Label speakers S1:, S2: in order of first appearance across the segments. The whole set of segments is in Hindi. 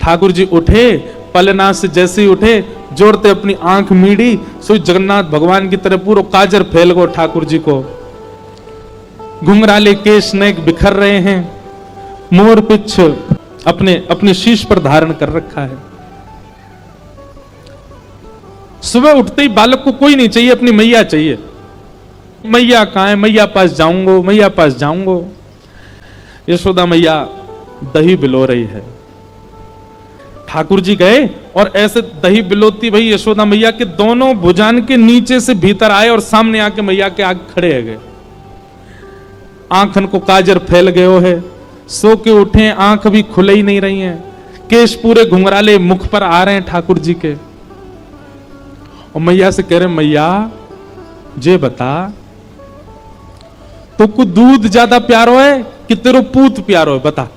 S1: ठाकुर जी उठे, पलना से जैसे ही उठे, जोड़ते अपनी आंख मीड़ी, सो जगन्नाथ भगवान की तरह पूरा काजर फैल गो ठाकुर जी को। घुंघराले केश नेक बिखर रहे हैं, मोर पिछ अपने शीश पर धारण कर रखा है। सुबह उठते ही बालक को कोई नहीं चाहिए, अपनी मैया चाहिए। मैया कहां है, मैया पास जाऊंगो, मैया पास जाऊंगो। यशोदा मैया दही बिलो रही है। ठाकुर जी गए और ऐसे दही बिलोती भाई यशोदा मैया के दोनों भुजान के नीचे से भीतर आए और सामने आके मैया के आगे खड़े है गए। आंखन को काजर फैल गयो है, सो के उठे, आंख भी खुले ही नहीं रही हैं, केश पूरे घुंघराले मुख पर आ रहे हैं ठाकुर जी के। और मैया से कह रहे, मैया जे बता, तो को दूध ज्यादा प्यारो है कि तेरो पूत प्यारो है, बता।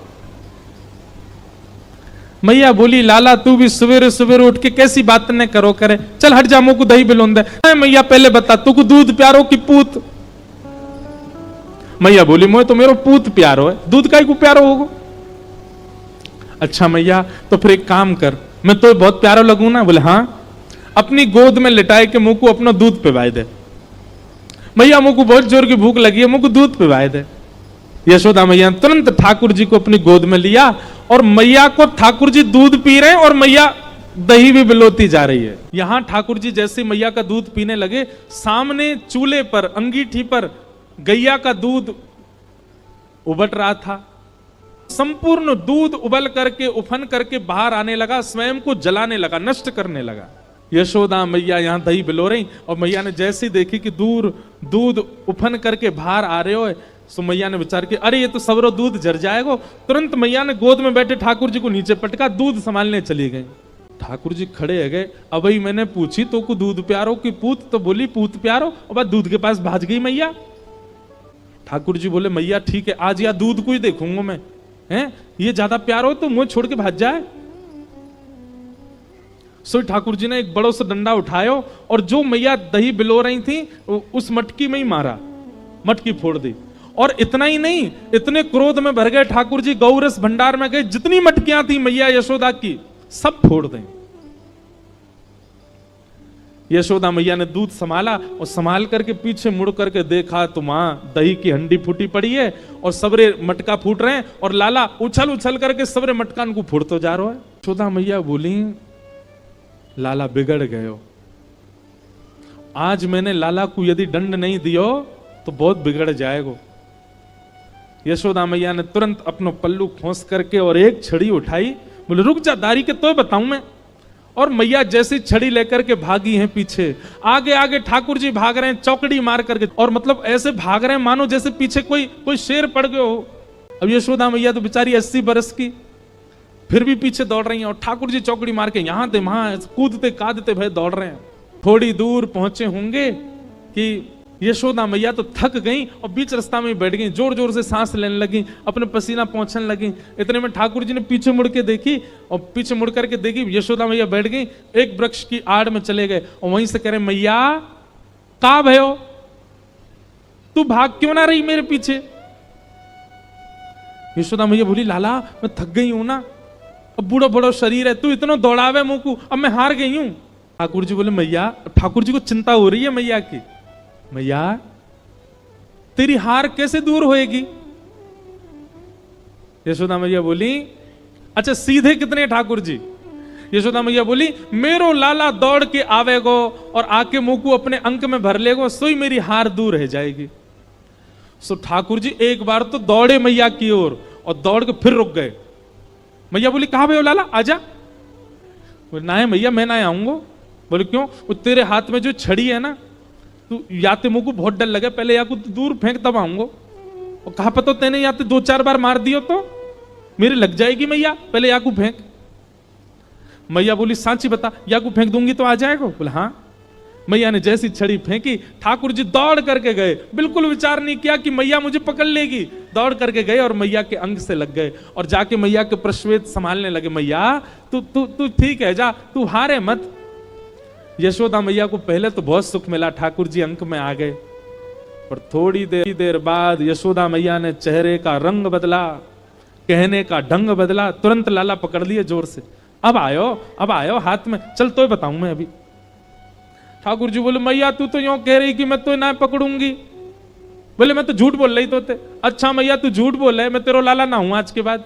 S1: मैया बोली, लाला तू भी सवेरे सवेरे उठ के कैसी बात न करो करे, चल हट जा, मुझको दही बिलोंदे। मैया पहले बता, तू को दूध प्यारो कि पूत? मैया बोली, मोए तो मेरो पूत प्यारो है, दूध काई को प्यारो होगो? अच्छा मैया, तो फिर एक काम कर, मैं तो बहुत प्यारो लगूं ना? बोले हाँ। अपनी गोद में लिटाए के मुंह को अपना दूध पिवाए दे। मैया मुंह को बहुत जोर की भूख लगी है, मुंह को दूध पिवाए दे। यशोदा मैया तुरंत ठाकुर जी को अपनी गोद में लिया और मैया को ठाकुर जी दूध पी रहे हैं और मैया दही भी बिलोती जा रही है। यहां ठाकुर जी जैसे मैया का दूध पीने लगे, सामने चूल्हे पर अंगीठी पर गैया का दूध उबल रहा था। संपूर्ण दूध उबल करके उफन करके बाहर आने लगा, स्वयं को जलाने लगा, नष्ट करने लगा। यशोदा मैया यहां दही बिलो रही और मैया ने जैसे ही देखी कि दूर दूध उफन करके बाहर आ रहे हो, सो मैया ने विचार किया, अरे ये तो सबरो दूध जर जाएगा। तुरंत मैया ने गोद में बैठे ठाकुर जी को नीचे पटका, दूध संभालने चली गई। ठाकुर जी खड़े है गए। अब ही मैंने पूछी तो को दूध प्यारो कि पूत? तो बोली पूत प्यारो। और बाद दूध के पास भाज गई मैया। ठाकुर जी बोले, मैया ठीक है, आज या दूध को ही देखूंगा मैं, हैं ये ज्यादा प्यार हो तो मुंह छोड़ के भाज जाए। सो ठाकुर जी ने एक बड़ो सा डंडा उठायो और जो मैया दही बिलो रही थी उस मटकी में ही मारा, मटकी फोड़ दी। और इतना ही नहीं, इतने क्रोध में भर गए ठाकुर जी, गौरस भंडार में गए, जितनी मटकियां थी मैया यशोदा की सब फोड़ दें। यशोदा मैया ने दूध संभाला और संभाल करके पीछे मुड़ करके देखा तो मां दही की हंडी फूटी पड़ी है और सबरे मटका फूट रहे हैं और लाला उछल उछल करके सबरे मटकान को फूटतो जा रहा है। यशोदा मैया बोली, लाला बिगड़ गयो, आज मैंने लाला को यदि दंड नहीं दियो तो बहुत बिगड़ जाएगा। यशोदा मैया ने तुरंत अपना पल्लू खोस करके और एक छड़ी उठाई, बोले रुक जा दारी के तो बताऊं मैं। और मैया जैसी छड़ी लेकर के भागी हैं पीछे, आगे आगे ठाकुर जी भाग रहे हैं चौकड़ी मार करके, और मतलब ऐसे भाग रहे हैं मानो जैसे पीछे कोई शेर पड़ गया हो। अब यशोदा मैया तो बेचारी 80 बरस की, फिर भी पीछे दौड़ रही हैं और ठाकुर जी चौकड़ी मार के यहां थे वहां कूदते कादते भय दौड़ रहे हैं। थोड़ी दूर पहुंचे होंगे कि यशोदा मैया तो थक गई और बीच रास्ता में बैठ गई, जोर जोर से सांस लेने लगी, अपने पसीना पहुंचने लगी। इतने में ठाकुर जी ने पीछे मुड़ के देखी और पीछे मुड़ करके देखी यशोदा मैया बैठ गई, एक वृक्ष की आड़ में चले गए और वहीं से कह रहे, मैया का भयो, तू भाग क्यों ना रही मेरे पीछे? यशोदा मैया बोली, लाला मैं थक गई हूं ना, अब बूढ़ा बूढ़ा शरीर है, तू इतना दौड़ावे मुंह को, अब मैं हार गई हूं। ठाकुर जी बोले, मैया, ठाकुर जी को चिंता हो रही है मैया की, मैया तेरी हार कैसे दूर होएगी? यशोदा मैया बोली, अच्छा सीधे कितने ठाकुर जी? यशोदा मैया बोली, मेरो लाला दौड़ के आवेगो और आके मुंह को अपने अंक में भर लेगो, सोई मेरी हार दूर रह जाएगी। सो ठाकुर जी एक बार तो दौड़े मैया की ओर और दौड़ के फिर रुक गए। मैया बोली, कहां भयो लाला, आजा। बोले, ना है मैया मैं ना आऊंगा। बोले क्यों? वो तेरे हाथ में जो छड़ी है ना, तू याते मुंह को बहुत डर लगे, पहले या को दूर फेंक तब आऊंगा। और कहा पता तेने याते 2-4 बार मार दियो तो मेरे लग जाएगी मैया, पहले या को फेंक। मैया बोली, सांची बता, या को फेंक दूंगी तो आ जाएगा? बोले हाँ। मैया ने जैसी छड़ी फेंकी, ठाकुर जी दौड़ करके गए, बिल्कुल विचार नहीं किया कि मैया मुझे पकड़ लेगी, दौड़ करके गए और मैया के अंग से लग गए और जाके मैया के प्रश्वेत संभालने लगे। मैया तू ठीक है, जा, तू हारे मत। यशोदा मैया को पहले तो बहुत सुख मिला, ठाकुर जी अंक में आ गए, पर थोड़ी देर बाद यशोदा मैया ने चेहरे का रंग बदला, कहने का ढंग बदला, तुरंत लाला पकड़ लिए जोर से। अब आयो हाथ में, चल तो बताऊं मैं अभी। ठाकुर जी बोले मैया तू तो यूं कह रही कि मैं तो ना पकड़ूंगी। बोले मैं तो झूठ बोल रही तो। अच्छा मैया तू झूठ बोल रहे, मैं तेरा लाला ना हूं आज के बाद।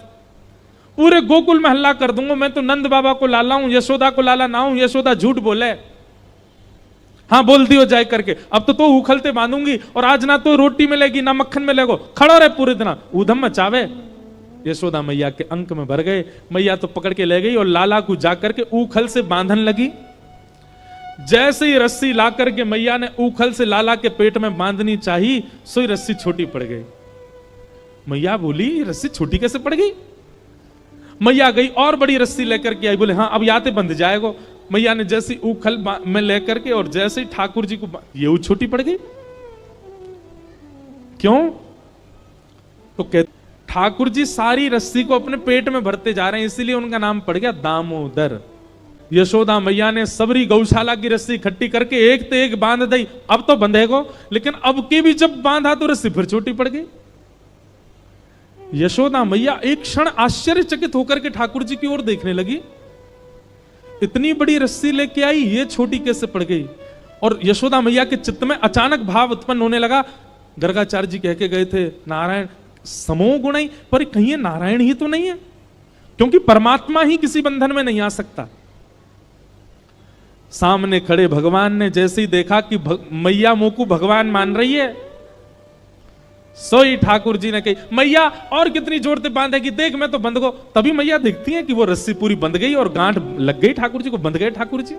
S1: पूरे गोकुल में हल्ला कर दूंगा मैं तो नंद बाबा को लाला हूं, यशोदा को लाला ना हूं। यशोदा झूठ बोले, हाँ बोल दियो जाए करके। अब तो उखलते बांधूंगी और आज ना तो रोटी मिलेगी ना मक्खन मिलेगा। खड़ा रहे पूरे दिन, ऊधम मचावे। यशोदा मैया के अंक में भर गए। मैया तो पकड़ के ले गई और लाला को जाकर के ऊखल से बांधन लगी। जैसे ही रस्सी ला करके मैया ने ऊखल से लाला के पेट में बांधनी चाहिए, सोई रस्सी छोटी पड़ गई। मैया बोली रस्सी छोटी कैसे पड़ गई? मैया गई और बड़ी रस्सी लेकर के आई। बोले हाँ अब याते बंध जाएगा। मैया ने जैसी ऊखल में लेकर के और जैसे ही ठाकुर जी को ये छोटी पड़ गई। क्यों? तो कहते ठाकुर जी सारी रस्सी को अपने पेट में भरते जा रहे हैं, इसीलिए उनका नाम पड़ गया दामोदर। यशोदा मैया ने सबरी गौशाला की रस्सी इकट्ठी करके एक तो एक बांध दी। अब तो बंधेगो, लेकिन अब की भी जब बांधा तो रस्सी फिर छोटी पड़ गई। यशोदा मैया एक क्षण आश्चर्यचकित होकर के ठाकुर जी की ओर देखने लगी। इतनी बड़ी रस्सी लेके आई, ये छोटी कैसे पड़ गई? और यशोदा मैया के चित्त में अचानक भाव उत्पन्न होने लगा। गर्गाचार्य जी कह के गए थे नारायण समो गुणई, पर कहीं ये नारायण ही तो नहीं है, क्योंकि परमात्मा ही किसी बंधन में नहीं आ सकता। सामने खड़े भगवान ने जैसे ही देखा कि मैया मुंह को भगवान मान रही है, सोई ठाकुर जी ने कही मैया और कितनी जोर से बांधेगी, देख मैं तो बंध गो। तभी मैया देखती है कि वो रस्सी पूरी बंध गई और गांठ लग गई ठाकुर जी को, बंध गए ठाकुर जी।